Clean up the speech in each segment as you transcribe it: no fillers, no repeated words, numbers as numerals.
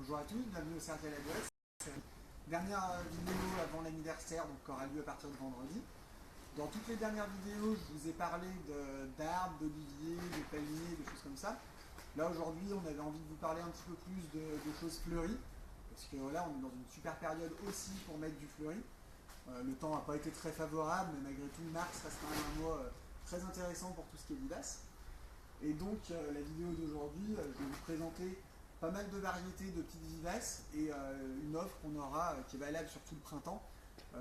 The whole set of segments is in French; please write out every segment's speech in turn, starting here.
Bonjour à tous, bienvenue au Cercle à la Boisse. Dernière vidéo avant l'anniversaire, donc qui aura lieu à partir de vendredi. Dans toutes les dernières vidéos, je vous ai parlé d'arbres, d'oliviers, de palmiers, de choses comme ça. Là aujourd'hui, on avait envie de vous parler un petit peu plus de choses fleuries, parce que là, on est dans une super période aussi pour mettre du fleuri. Le temps n'a pas été très favorable, mais malgré tout, mars reste quand même un mois très intéressant pour tout ce qui est vivace. Et donc, la vidéo d'aujourd'hui, je vais vous présenter pas mal de variétés de petites vivaces et une offre qu'on aura qui est valable sur tout le printemps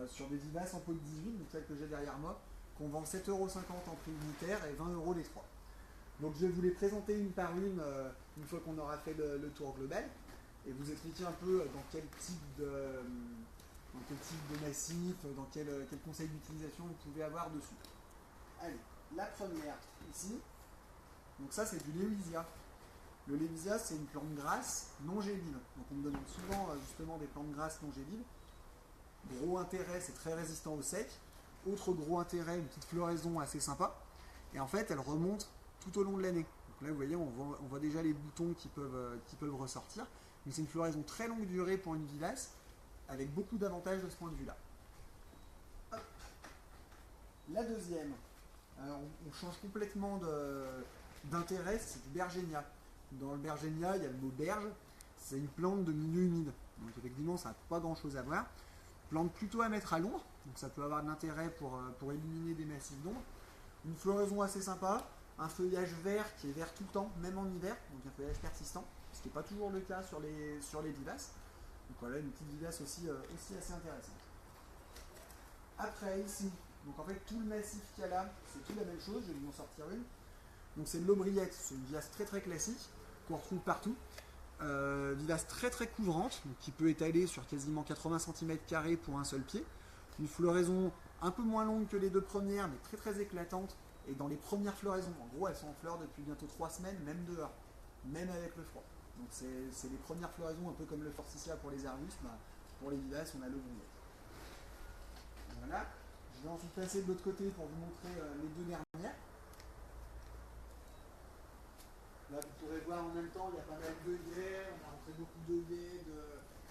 sur des vivaces en pot de 18, donc celles que j'ai derrière moi, qu'on vend 7,50 € en prix unitaire et 20 € les 3. Donc je vais vous les présenter une par une fois qu'on aura fait le tour global et vous expliquer un peu dans quel type de massif, dans quel conseil d'utilisation vous pouvez avoir dessus. Allez, la première ici, donc ça c'est du Lewisia. Le Lewisia, c'est une plante grasse non gélive. Donc on me demande souvent justement des plantes grasses non gélives. Gros intérêt, c'est très résistant au sec. Autre gros intérêt, une petite floraison assez sympa. Et en fait, elle remonte tout au long de l'année. Donc là, vous voyez, on voit déjà les boutons qui peuvent ressortir. Mais c'est une floraison très longue durée pour une vivace, avec beaucoup d'avantages de ce point de vue-là. La deuxième, alors on change complètement d'intérêt, c'est du Bergenia. Dans le Bergenia, il y a le mot berge, c'est une plante de milieu humide. Donc effectivement, ça n'a pas grand-chose à voir. Plante plutôt à mettre à l'ombre, donc ça peut avoir de l'intérêt pour éliminer des massifs d'ombre. Une floraison assez sympa, un feuillage vert qui est vert tout le temps, même en hiver, donc un feuillage persistant, ce qui n'est pas toujours le cas sur les vivaces. Donc voilà, une petite vivace aussi assez intéressante. Après, ici, donc en fait tout le massif qu'il y a là, c'est tout la même chose, je vais vous en sortir une. Donc c'est de l'aubriette, c'est une vivace très très classique, qu'on retrouve partout. Vivace très très couvrante, donc qui peut étaler sur quasiment 80 cm² pour un seul pied. Une floraison un peu moins longue que les deux premières, mais très très éclatante. Et dans les premières floraisons, en gros elles sont en fleurs depuis bientôt 3 semaines, même dehors, même avec le froid. Donc c'est les premières floraisons, un peu comme le forsythia pour les arbustes, pour les vivaces on a l'aubriette. Voilà, je vais ensuite passer de l'autre côté pour vous montrer les deux dernières. Là, vous pourrez voir en même temps, il y a pas mal d'œillets, on a rentré beaucoup d'œillets,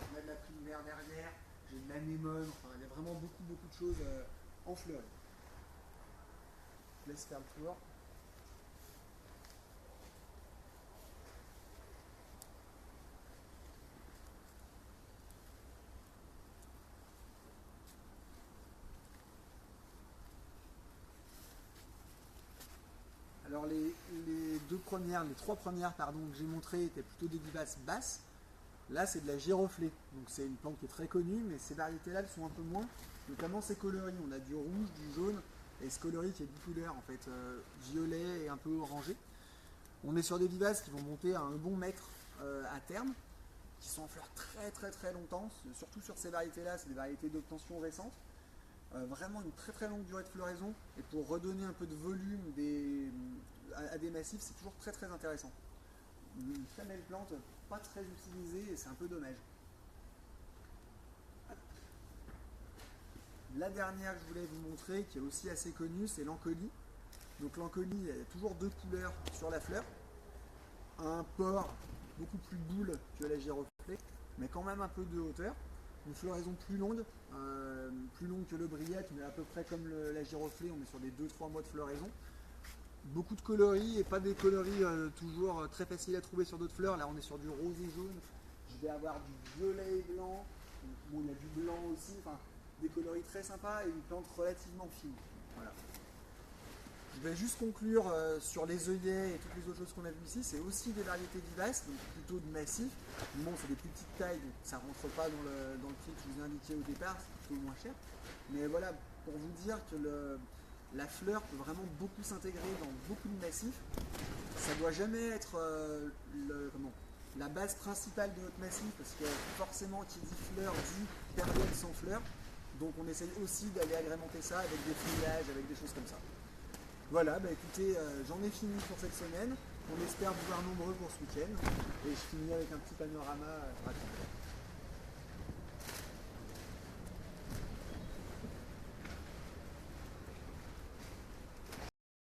on a de la primulaire derrière, j'ai de l'anémone, enfin il y a vraiment beaucoup de choses en fleurs. Je laisse faire le tour. Alors les trois premières que j'ai montrées étaient plutôt des vivaces basses. Là c'est de la giroflée, donc c'est une plante qui est très connue, mais ces variétés-là elles sont un peu moins, notamment ces coloris. On a du rouge, du jaune, et ce coloris qui est bipolaire en fait, violet et un peu orangé. On est sur des vivaces qui vont monter à un bon mètre à terme, qui sont en fleurs très très très longtemps, surtout sur ces variétés-là, c'est des variétés d'obtention récente. Vraiment une très très longue durée de floraison, et pour redonner un peu de volume à des massifs, c'est toujours très très intéressant. Une très belle plante, pas très utilisée, et c'est un peu dommage. La dernière que je voulais vous montrer, qui est aussi assez connue, c'est l'Ancoli. Donc l'Ancoli, il y a toujours deux couleurs sur la fleur. Un port beaucoup plus boule que la giroflée, mais quand même un peu de hauteur. Une floraison plus longue que l'aubriette, mais à peu près comme la giroflée, on est sur des 2-3 mois de floraison. Beaucoup de coloris et pas des coloris toujours très faciles à trouver sur d'autres fleurs. Là on est sur du rose et jaune, je vais avoir du violet et blanc, bon, il y a du blanc aussi, enfin des coloris très sympas et une plante relativement fine. Voilà. Je vais juste conclure sur les œillets et toutes les autres choses qu'on a vues ici. C'est aussi des variétés vivaces, donc plutôt de massifs. Bon, c'est des plus petites tailles, donc ça ne rentre pas dans le prix que je vous ai indiqué au départ, c'est plutôt moins cher. Mais voilà, pour vous dire que la fleur peut vraiment beaucoup s'intégrer dans beaucoup de massifs. Ça ne doit jamais être la base principale de notre massif, parce que forcément, qui dit fleur dit période sans fleurs. Donc on essaye aussi d'aller agrémenter ça avec des feuillages, avec des choses comme ça. Voilà, écoutez, j'en ai fini pour cette semaine. On espère vous voir nombreux pour ce week-end. Et je finis avec un petit panorama rapide.